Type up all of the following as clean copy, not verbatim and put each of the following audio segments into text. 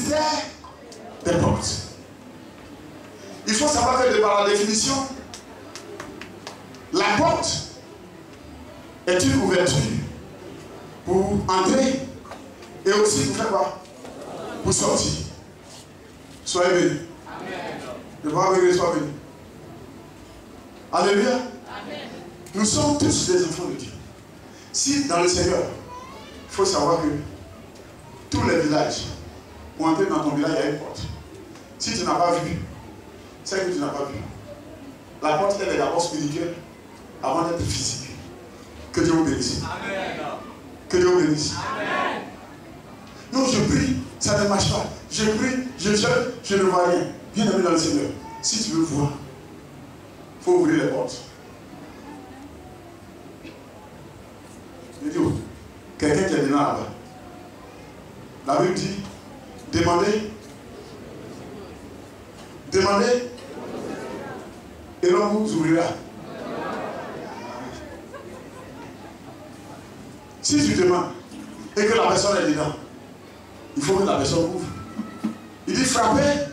mystère des portes. Il faut savoir que par la définition, la porte est une ouverture pour entrer et aussi pour faire quoi? Pour sortir. Soyez bénis. Le roi béni soit béni. Alléluia. Nous sommes tous des enfants de Dieu. Si dans le Seigneur, il faut savoir que tous les villages, pour entrer dans ton village, il y a une porte. Si tu n'as pas vu, c'est que tu n'as pas vu. La porte, elle est d'abord spirituelle avant d'être physique. Que Dieu vous bénisse. Amen. Que Dieu vous bénisse. Amen. Non, je prie, ça ne marche pas. Je prie, je jeûne, je ne vois rien. Bien aimé dans le Seigneur. Si tu veux voir, il faut ouvrir les portes. Je dis, quelqu'un qui est dedans là-bas. La Bible dit, demandez, et l'on vous ouvrira. Si tu demandes et que la personne est dedans, il faut que la personne ouvre. Il dit frappez,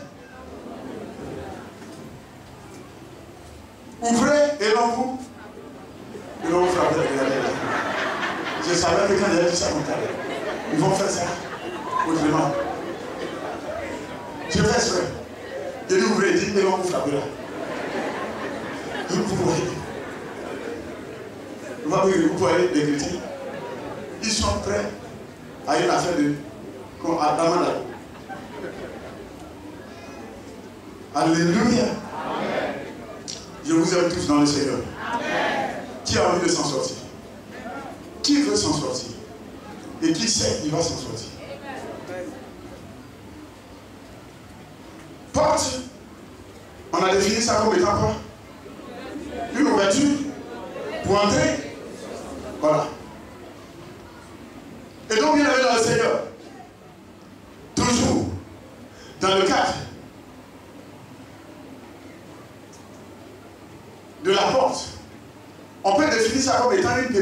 ouvrez et l'on vous frappez. Je savais que quand il a dit ça, ils vont faire ça autrement. Je fais ça. Je dis ouvrez, il dit et l'on vous frappera. Vous voyez les chrétiens, ils sont prêts à une affaire de comme à Damanda. Alléluia. Amen. Je vous aime tous dans le Seigneur. Amen. Qui a envie de s'en sortir? Qui veut s'en sortir? Et qui sait qu'il va s'en sortir? Amen. Porte, on a défini ça comme étant quoi? Une ouverture pour entrer. Voilà. Et donc, bien aimé dans le Seigneur, toujours dans le cadre de la porte, on peut définir ça comme étant une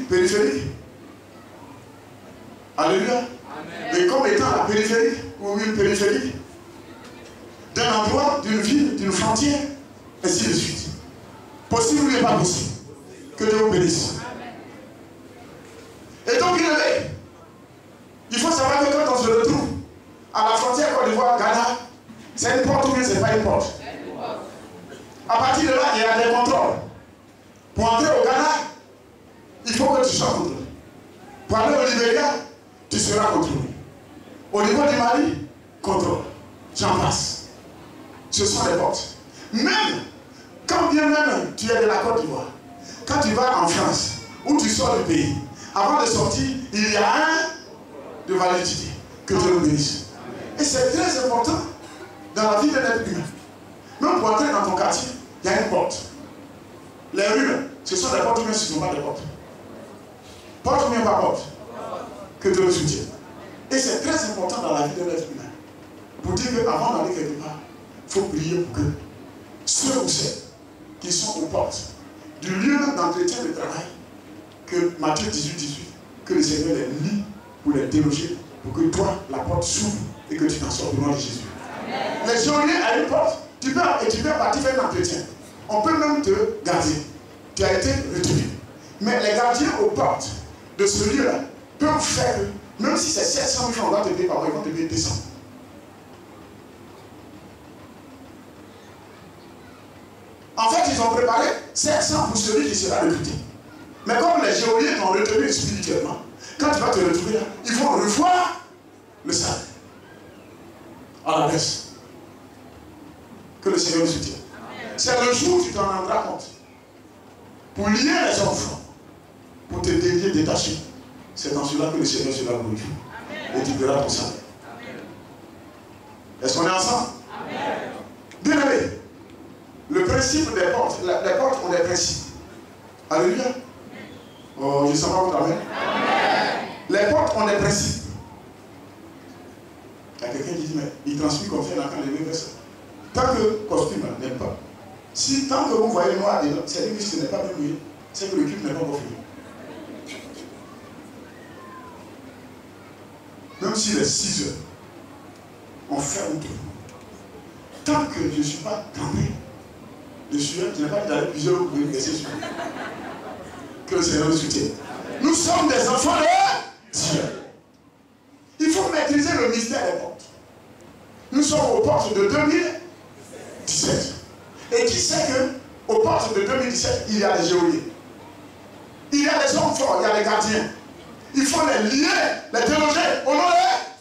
périphérique. Alléluia. Amen. Et comme étant la périphérie ou une périphérique d'un endroit, d'une ville, d'une frontière, ainsi de suite. Possible ou n'est pas possible? Que Dieu vous bénisse. Et donc, il faut savoir que quand on se retrouve à la frontière Côte d'Ivoire-Ghana, c'est une porte ou bien c'est pas une porte? À partir de là, il y a des contrôles. Pour entrer au Ghana, il faut que tu sois contrôlé. Pour aller au Libéria, tu seras contrôlé. Au niveau du Mali, contrôle. J'en passe. Ce sont les portes. Même, quand bien même tu es de la Côte d'Ivoire, quand tu vas en France, où tu sors du pays, avant de sortir, il y a un de validité. Que Dieu nous bénisse. Et c'est très important dans la vie d'un être humain. Même pour entrer dans ton quartier, il y a une porte. Les rues, ce sont des portes, mais ce ne sont pas des portes. Porte ou bien pas porte? Que Dieu le soutienne. Et c'est très important dans la vie de l'être humain. Pour dire qu'avant d'aller quelque part, il faut prier pour que ceux ou celles qui sont aux portes du lieu d'entretien de travail, que Matthieu 18, que le Seigneur les lit pour les déloger, pour que toi, la porte s'ouvre et que tu t'en sors au nom de Jésus. Amen. Les geôliers à une porte, tu peux partir faire un entretien. On peut même te garder. Tu as été retenu. Mais les gardiens aux portes de ce lieu-là peuvent faire, même si c'est 700 000 francs, on va te payer par mois, ils vont te payer 200. En fait, ils ont préparé 700 pour celui qui sera recruté. Mais comme les geôliers t'ont retenu spirituellement, quand tu vas te retrouver là, ils vont revoir le salaire à la baisse. Que le Seigneur nous soutienne. C'est le jour où tu t'en rendras compte. Pour lier les enfants, pour te délier, détacher. C'est dans cela que le Seigneur sera glorifié. Et tu verras ton salaire. Est-ce qu'on est ensemble? Amen. Bien aimé, le principe des portes, les portes ont des principes. Alléluia. Oh, je ne sens pas votre amen. Les portes ont des principes. Il y a quelqu'un qui dit, mais il transmet comme ça quand les veut ça. Tant que le costume n'aime pas. Si tant que vous voyez noir dedans, c'est-à-dire que ce n'est pas bien mouillé, c'est que le culte n'est pas encore fini. Même s'il est 6 heures, on ferme tout. Tant que je ne suis pas trempé de sueur, je n'ai pas d'aller plusieurs pour me laisser sur. Que le Seigneur nous soutienne. Nous sommes des enfants de Dieu. Il faut maîtriser le mystère des portes. Nous sommes aux portes de 2017. Et qui sait qu'aux portes de 2017, il y a des geôliers. Il y a des hommes forts, il y a des gardiens. Il faut les lier, les déloger au nom de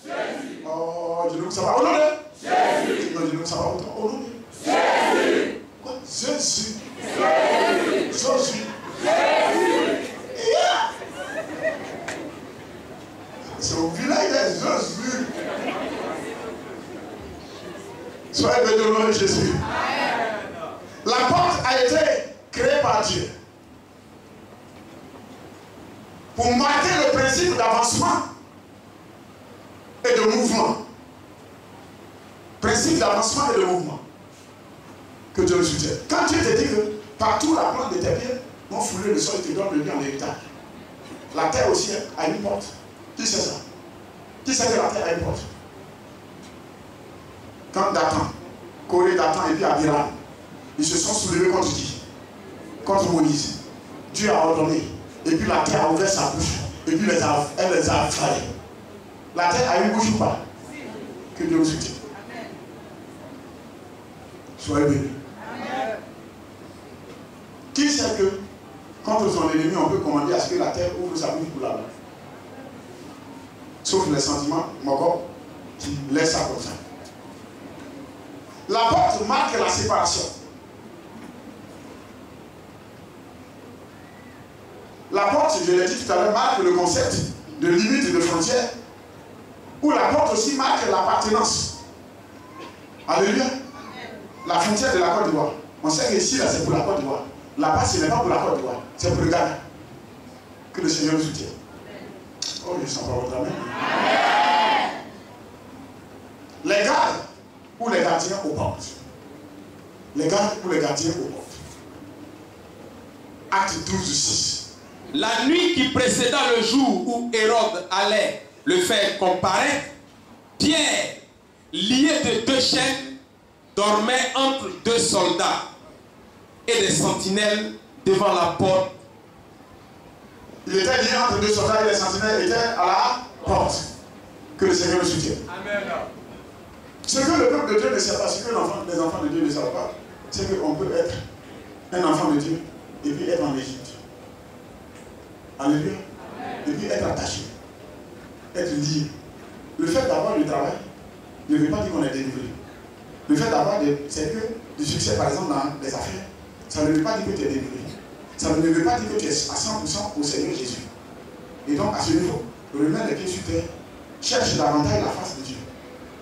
Jésus. Oh, je dis que ça va au nom de Jésus. Non, je dis que ça va au nom de Jésus. Quoi? Jésus. Jésus. Jésus. Yeah. C'est au village de Jésus. Soyez bénis au nom de Jésus. La porte a été créée par Dieu pour marquer le principe d'avancement et de mouvement. Principe d'avancement et de mouvement. Que Dieu le soutienne. Quand Dieu te dit que partout la plante de tes pieds vont fouler le sol, il te donne le bien en héritage. La terre aussi a une porte. Qui sait ça? Qui sait que la terre a une porte? Quand Dathan, Corée, Dathan et puis Abiram, ils se sont soulevés contre qui? Contre Moïse. Dieu a ordonné. Et puis la terre a ouvert sa bouche. Et puis elle les a avalés. La terre a une bouche ou pas? Que Dieu vous soutienne. Soyez bénis. Qui sait que contre son ennemi, on peut commander à ce que la terre ouvre sa bouche pour là-bas? Sauf les sentiments mogos qui laissent ça comme ça. La porte marque la séparation. La porte, je l'ai dit tout à l'heure, marque le concept de limite et de frontière. Ou la porte aussi marque l'appartenance. Alléluia. La frontière de la Côte d'Ivoire. On sait qu'ici, là, c'est pour la Côte d'Ivoire. Là-bas, ce n'est pas pour la Côte d'Ivoire. C'est pour le Ghana. Que le Seigneur nous soutienne. Oh, je sens pas votre amen. Les gardes ou les gardiens aux portes. Les gardes ou les gardiens aux portes. Acte 12:6. La nuit qui précéda le jour où Hérode allait le faire comparaître, Pierre, lié de 2 chaînes, dormait entre 2 soldats et des sentinelles devant la porte. Il était lié entre 2 soldats et les sentinelles étaient à la porte. Que le Seigneur le soutienne. Amen. Ce que le peuple de Dieu ne sait pas, ce que les enfants de Dieu ne savent pas, c'est qu'on peut être un enfant de Dieu et puis être en Égypte. Alléluia. Et puis être attaché. Être lié. Le fait d'avoir du travail ne veut pas dire qu'on est délivré. Le fait d'avoir c'est que du succès, par exemple, dans les affaires, ça ne veut pas dire que tu es délivré. Ça ne veut pas dire que tu es à 100% au Seigneur Jésus. Et donc, à ce niveau, remets les pieds sur terre, cherche davantage la face de Dieu.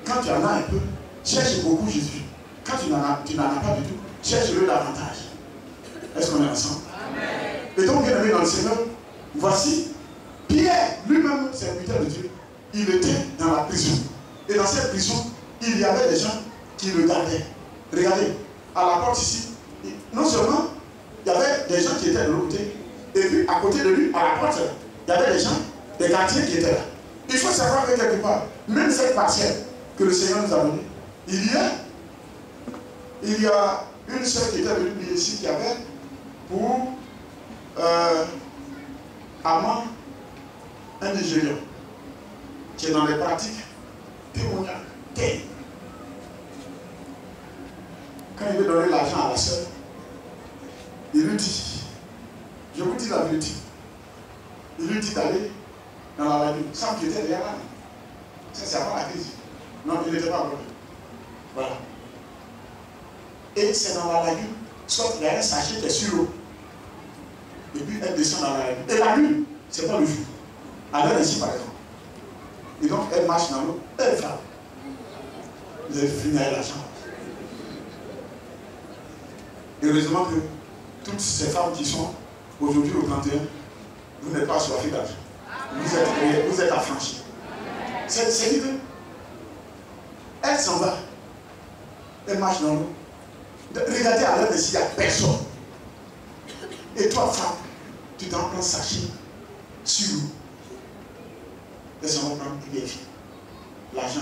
Quand tu en as un peu, cherche beaucoup Jésus. Quand tu n'en as pas du tout, cherche-le davantage. Est-ce qu'on est ensemble? Amen. Et donc, bien aimé dans le Seigneur, voici Pierre, lui-même, serviteur de Dieu, il était dans la prison. Et dans cette prison, il y avait des gens qui le gardaient. Regardez, à la porte ici, non seulement il y avait des gens qui étaient de l'autre côté, et puis à côté de lui, à la porte, il y avait des gens, des gardiens qui étaient là. Il faut savoir que quelque part, même cette parcelle que le Seigneur nous a donnée, il y a une sœur qui était venue ici qui avait pour amant un Nigérian qui est dans les pratiques démoniaques. Quand il veut donner l'argent à la sœur, il lui dit, je vous dis la vérité, il lui dit d'aller dans la lagune, sans qu'il était derrière là. Ça, c'est avant la crise. Non, il n'était pas encore. Voilà. Et c'est dans la lagune, soit il y a un sachet qui est sur l'eau. Et puis elle descend dans la lagune. Et la lune, c'est pas le jour. À l'heure ici, par exemple. Et donc elle marche dans l'eau, elle frappe. Vous avez fini avec l'argent. Heureusement que toutes ces femmes qui sont aujourd'hui au 31, vous n'êtes pas assoiffées d'argent. Vous êtes affranchis. C'est dit que elle s'en va. Elle marche dans l'eau. Regardez à l'heure ici, il n'y a personne. Et toi, femme, tu t'en prends sachet sur l'eau. Elle s'en va prendre vérifie. L'argent.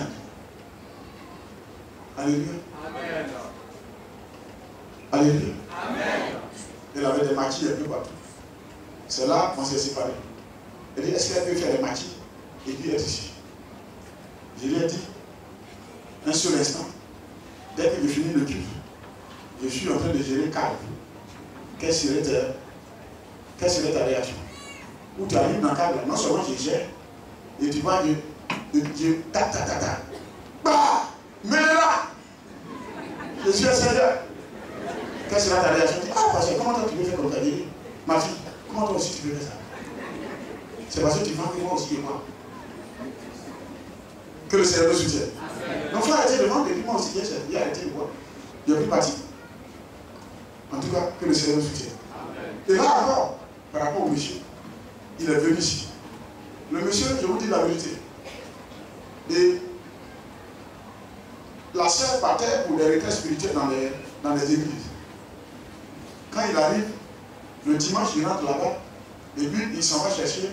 Alléluia. Amen. Alléluia. Amen. Elle avait des maquis un peu partout. C'est là qu'on s'est séparés. Elle dit, est-ce qu'elle peut faire des maquis et puis être ici? Je lui ai dit, un seul instant, dès que j'ai fini le culte, je suis en train de gérer calme. Quelle serait ta réaction? Où tu arrives dans le câble, non seulement je gère, et tu vois, je ta. Bah, mets-le-là. Je suis un Seigneur. Quelle sera ta réaction? Ah, parce que comment toi tu veux faire comme ta vie? Ma fille, comment toi aussi tu veux faire ça? C'est parce que tu vends que moi aussi et moi. Que le Seigneur nous soutienne. Donc, il faut arrêter de vendre et puis moi aussi, j'ai arrêté de voir. Je n'ai plus parti. En tout cas, que le Seigneur nous soutienne. Et là encore, par rapport au monsieur, il est venu ici. Le monsieur, je vous dis la vérité. Et la sœur partait pour des retraites spirituelles dans les églises. Quand il arrive, le dimanche, il rentre là-bas, et puis il s'en va chercher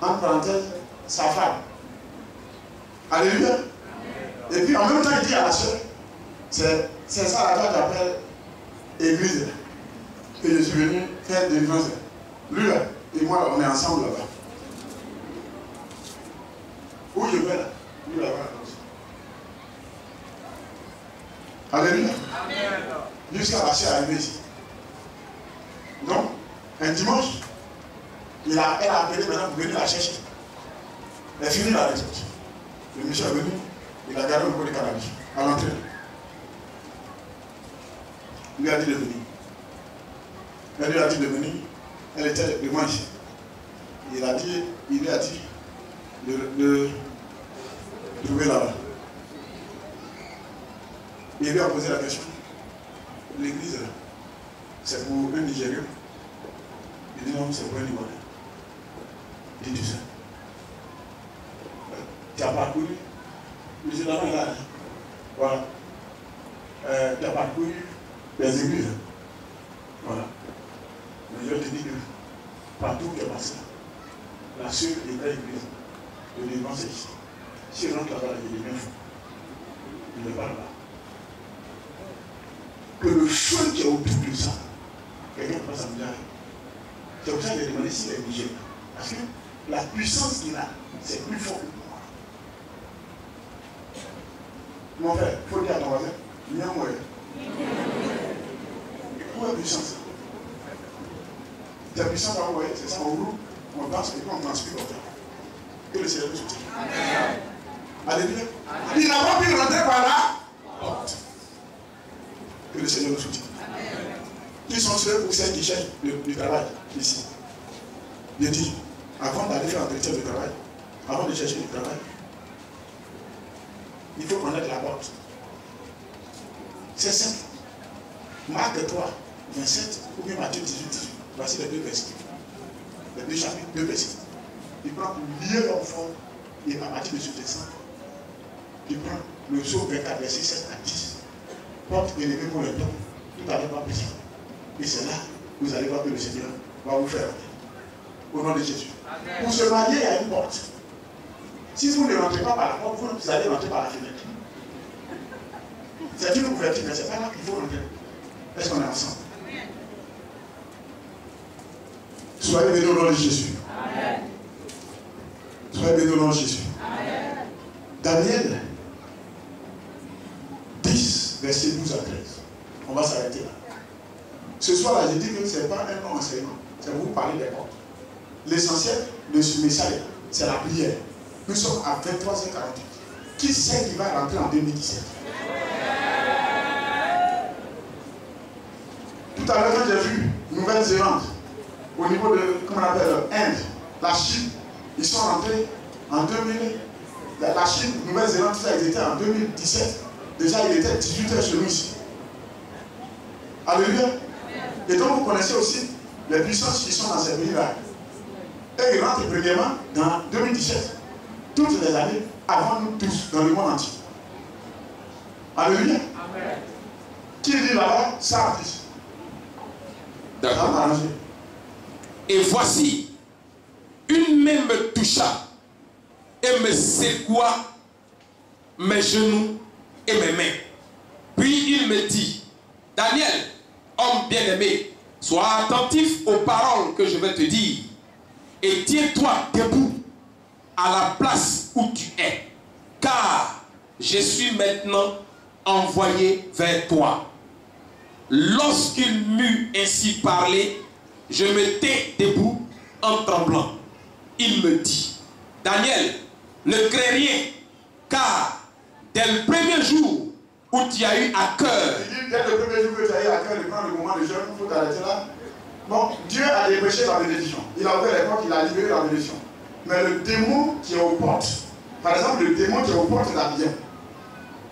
entre parenthèses, sa femme. Alléluia. Et puis en même temps, il dit à la sœur, c'est ça là-bas j'appelle église. Et je suis venu faire des délivrance. Lui là, et moi, on est ensemble là-bas. Où je vais là? Lui là-bas. Alléluia. Jusqu'à la sœur arrivée ici. Donc, un dimanche, elle a appelé maintenant pour venir la chercher. Elle finit la retraite. Le monsieur est venu, il a gardé le pot de cannabis à l'entrée. Il lui a dit de venir. Elle lui a dit de venir. Elle était devant ici. Il lui a dit de trouver là-bas. Il lui a posé la question. L'église, c'est pour un Nigérien. Il dit non, c'est pour un Libanais. Il dit ça. Tu as parcouru. Je suis là, là. Voilà. Tu as parcouru les églises. Voilà. Mais je te dis que partout où tu es passé, la seule et vraie église de l'église, c'est ici. Si on rentre là-bas, il est bien fou. Il ne parle pas. Que le feu qui est autour de ça, quelqu'un ne peut pas s'en dire. C'est pour ça qu'il a demandé s'il est Nigérien. Parce que la puissance qu'il a, c'est plus fort que moi. Mon frère, il faut dire à ton voisin, il y a un moyen. Où est la puissance? La puissance, on voit, c'est ça, on roule, on danse et puis on transpire au temps. Que le Seigneur nous soutienne. Alléluia. Il n'a pas pu rentrer par là. Porte. Que le Seigneur nous soutienne. Qui sont ceux ou celles qui cherchent du travail ici? Je dis, avant d'aller faire entretien de travail, avant de chercher du travail, il faut connaître la porte. C'est simple. Marc 3, 27 ou bien Matthieu 18, 18. Voici les deux versets. Les deux chapitres, deux versets. Il prend pour lier l'homme fort et à partir de ce dessin, il prend le psaume 24, verset 7 à 10. Porte élevée pour le temps, tout à l'heure pas possible. Et c'est là que vous allez voir que le Seigneur va vous faire entrer. Au nom de Jésus. Amen. Pour se marier, il y a une porte. Si vous ne rentrez pas par la porte, vous allez rentrer par la fenêtre. C'est une ouverture, mais ce n'est pas là qu'il faut rentrer. Est-ce qu'on est ensemble? Soyez bénis au nom de Jésus. Amen. Soyez bénis au nom de Jésus. Amen. Daniel 10, verset 12 à 13. On va s'arrêter là. Ce soir-là, je dis que ce n'est pas un long enseignement. C'est vous parler des portes. L'essentiel de ce message, c'est la prière. Nous sommes à 23h48. Qui sait qui va rentrer en 2017? Tout à l'heure, quand j'ai vu Nouvelle-Zélande, au niveau de, comment on appelle, Inde, la Chine, ils sont rentrés en 2000. La Chine, Nouvelle-Zélande, tout ça, ils étaient en 2017. Déjà, il était 18h chez nous ici. Alléluia. Et donc, vous connaissez aussi les puissances qui sont dans ces pays-là. Et ils rentrent premièrement dans 2017. Toutes les années, avant nous tous, dans le monde entier. Alléluia. Amen. Qui dit là-bas, ça artiste. D'accord. Et voici, une main me toucha et me secoua mes genoux et mes mains. Puis il me dit, Daniel, homme bien-aimé, sois attentif aux paroles que je vais te dire et tiens-toi debout à la place où tu es, car je suis maintenant envoyé vers toi. Lorsqu'il m'eut ainsi parlé, je me tais debout en tremblant. Il me dit, Daniel, ne crains rien, car dès le premier jour où tu as eu à cœur. Il dit, dès le premier jour que tu as eu à cœur de prendre le moment de jeûne, il faut t'arrêter là. Bon, Dieu a dépêché la bénédiction. Il a ouvert les portes, il a libéré la bénédiction. Mais le démon qui est aux portes, par exemple, le démon qui est aux portes d'Abidjan,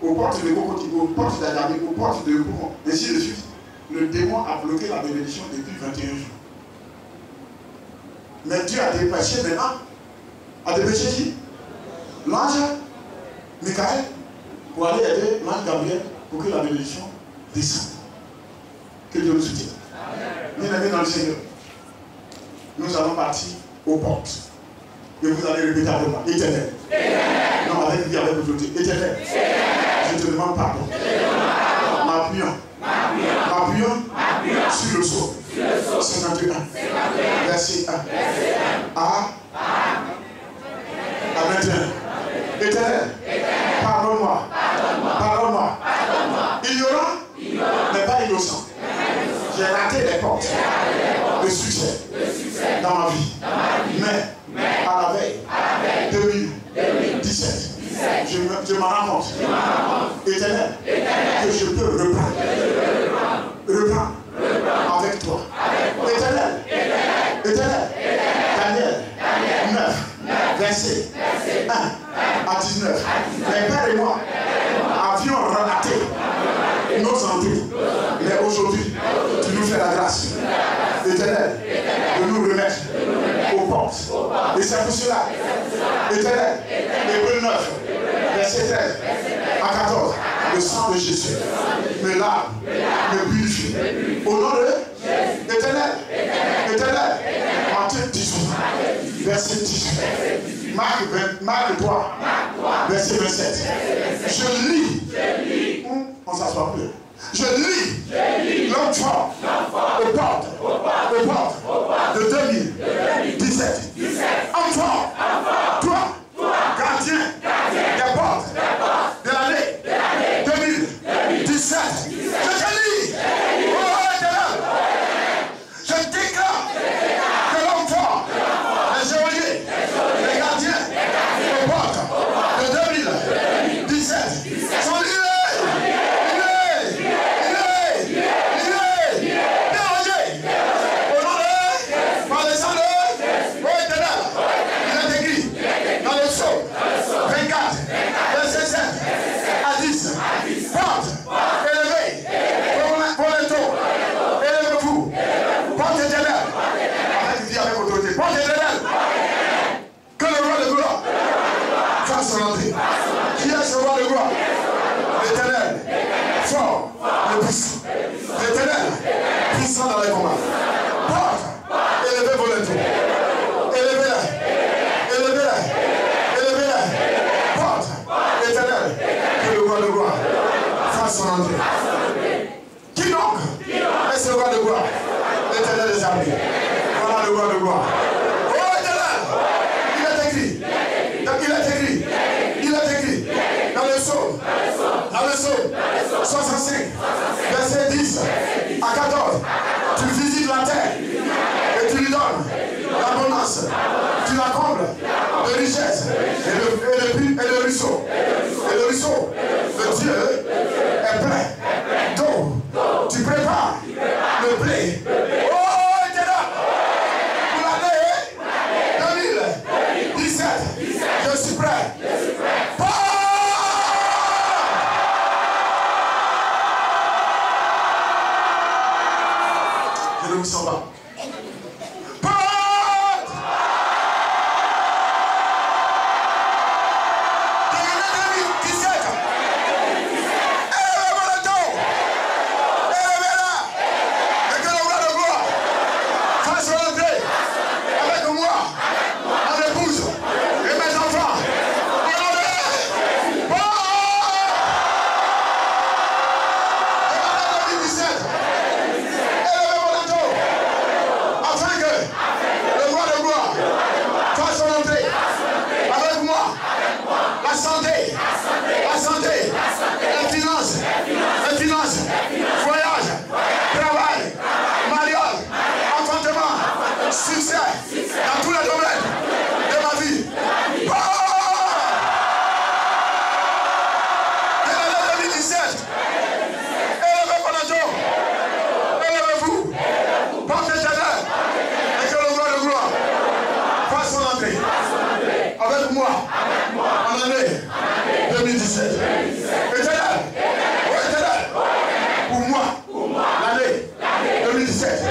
aux portes de Bokoti, aux portes d'Adjamé, aux portes de Bouron, ainsi de suite, le démon a bloqué la bénédiction depuis 21 jours. Mais Dieu a dépêché maintenant. A dépêché qui? L'ange Michael pour aller aider l'ange Gabriel pour que la bénédiction descende. Que Dieu nous soutienne. Bien-aimés dans le Seigneur, nous allons partir aux portes. Et vous allez répéter avec moi, Éternel. Non, avec lui, avec l'autorité. Éternel. Je te demande pardon. M'appuyons sur le sceau. 51. Verset 1. À 21. Éternel. Pardonne-moi. Ignorant, mais pas innocent. J'ai raté les portes de succès dans ma vie. Mais à la veille 2017, je m'en rends compte. Éternel, que je peux reprendre avec toi. Éternel, Daniel 9, verset 1 à 19. Mais Père et moi avions raté nos entrées. Mais aujourd'hui, tu nous fais la grâce, Éternel, de nous remettre aux portes. Et c'est pour cela, Éternel, Hébreux 9, verset 13 à 14, le sang de Jésus me lave, me purifie. Au nom de Éternel, Matthieu 18, verset 10, Marc 3, verset 27. Je lis, on s'assoit plus. Je lis l'homme fort aux portes de 2017. Homme fort, toi, gardien des portes de l'année 2017. Je te lis. Je déclare que l'homme fort, les geôliers, les gardiens des portes de 2017 sont liés. Qui est ce roi de gloire? L'Éternel, fort, le puissant. L'Éternel, puissant dans les combats. Porte, élevez vos lettres. Élevez-les. Porte, l'Éternel, que le roi de gloire fasse son entrée. Qui donc est ce roi de gloire? L'Éternel des armées. Voilà le roi de gloire. Oh Éternel, il est écrit dans le psaume 65, verset 10 à 14. Tu visites la terre et tu lui donnes l'abondance. Tu la combles de richesse et le ruisseau. Et le ruisseau de Dieu est plein d'eau. Tu prépares le blé. Oh, Éternel, pour l'année 2017, je suis prêt. Je s'en va. Porte! 2017. Éternel. Oh, éternel. Pour moi. L'année 2017.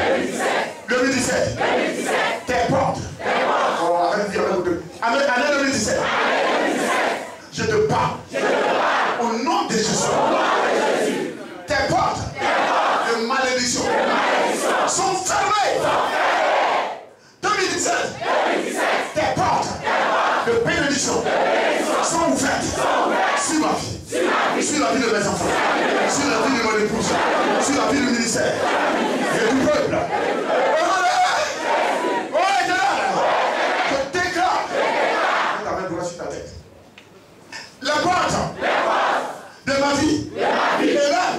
2017. Tes portes. Oh, année 2017. Je te parle. Au nom de Jésus. Tes portes de malédiction sont fermées. 2017. Tes portes de bénédiction sont ouvertes sur ma vie, sur la vie de mes enfants, sur la vie de mon épouse, sur la vie du ministère et du peuple. Oh, éternel, je déclare. Mets ta main droite sur ta tête. Les portes de ma vie, et même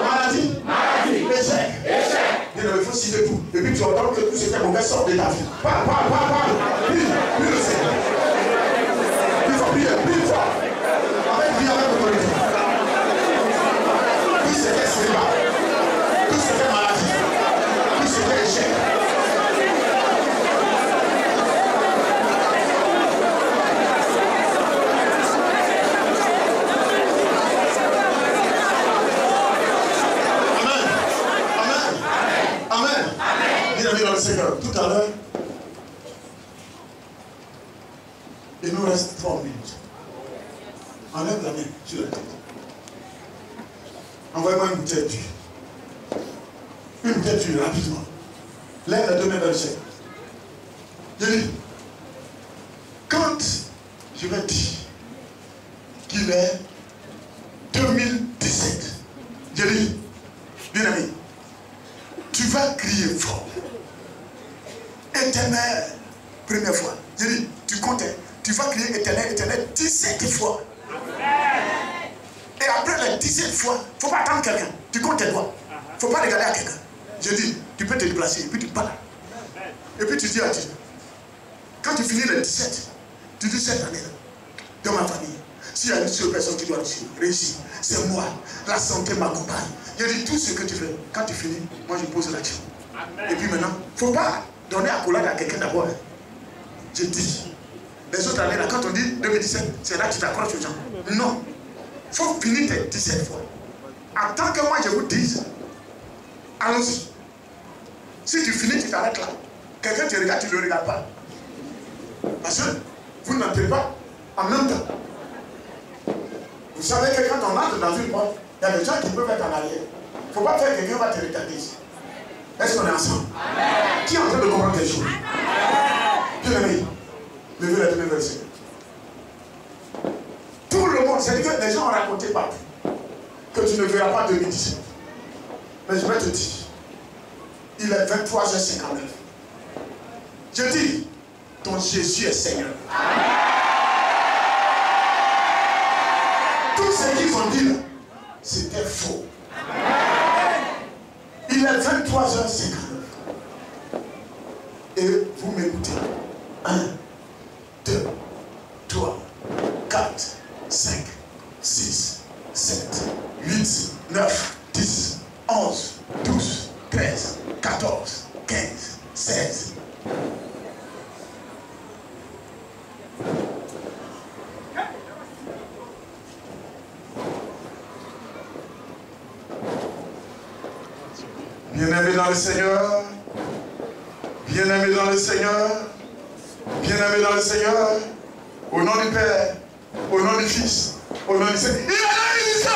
maladie, échec. Il faut citer tout. Et puis tu entends que tout ce qui est mauvais sort de ta vie. Parle. Prie le Seigneur. Il faut prier, prie fort. Avec autorité. Tout ce qui est célibat, tout ce qui est maladie, tout ce qui est échec. Dans le Seigneur, tout à l'heure, il nous reste 3 minutes. Enlève la main sur la tête. Envoie-moi une bouteille d'huile. Une bouteille d'huile, rapidement. Lève les 2 mains vers le Seigneur. Je dis, quand je vais dire qu'il est 2017, je dis, bien ami, tu vas crier fort. Éternel, première fois. Je dis, tu comptais. Tu vas crier éternel 17 fois. Et après les 17 fois, il ne faut pas attendre quelqu'un. Tu comptes tes doigts. Il ne faut pas regarder à quelqu'un. Je dis, tu peux te déplacer. Et puis tu parles. Et puis tu dis à Dieu. Quand tu finis les 17, tu dis cette année, dans ma famille, s'il y a une seule personne qui doit réussir, c'est moi. La santé m'accompagne. Je dis, tout ce que tu fais, quand tu finis, moi je pose l'action. Et puis maintenant, il ne faut pas donner accolade à quelqu'un d'abord. Je dis, les autres années, là, quand on dit 2017, c'est là que tu t'accroches aux gens. Non. Il faut finir tes 17 fois. Attends que moi je vous dise, allons-y. Si tu finis, tu t'arrêtes là. Quelqu'un te regarde, tu ne le regardes pas. Parce que vous n'entrez pas en même temps. Vous savez que quand on entre dans une porte, il y a des gens qui peuvent être en arrière. Il ne faut pas faire que quelqu'un va te retarder ici. Est-ce qu'on est ensemble? Amen. Qui est en train de comprendre quelque chose? Bien aimé, levez la main vers le Seigneur. Tout le monde, c'est que les gens ont raconté partout que tu ne verras pas 2017. Mais je vais te dire, il est 23h59. Je dis, ton Jésus est Seigneur. Amen. Tout ce qu'ils ont dit là, c'était faux. Amen. Il est 23h59. Et vous m'écoutez. 1, 2, 3, 4, 5, 6, 7, 8, 9, 10, 11, 12, 13, 14, 15, 16. Bien-aimé dans le Seigneur, bien-aimé dans le Seigneur, bien-aimé dans le Seigneur, au nom du Père, au nom du Fils, au nom du Seigneur, il est là,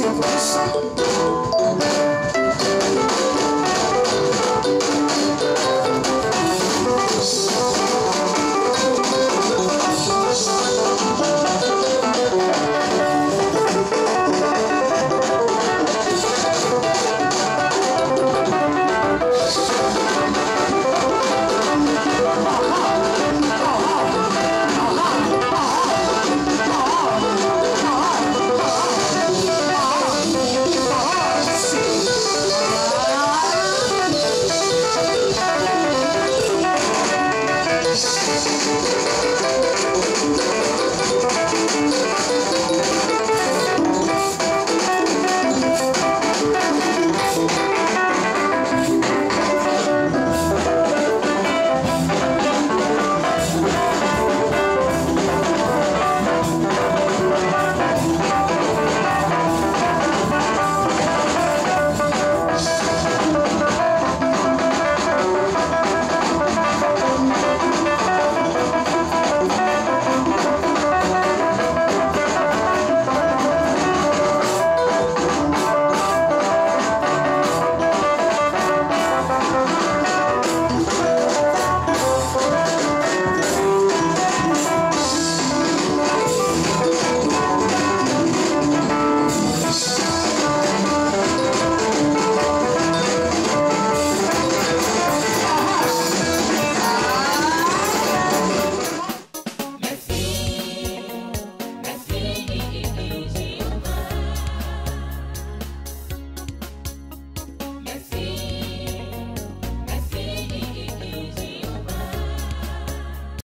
c'est pour ça.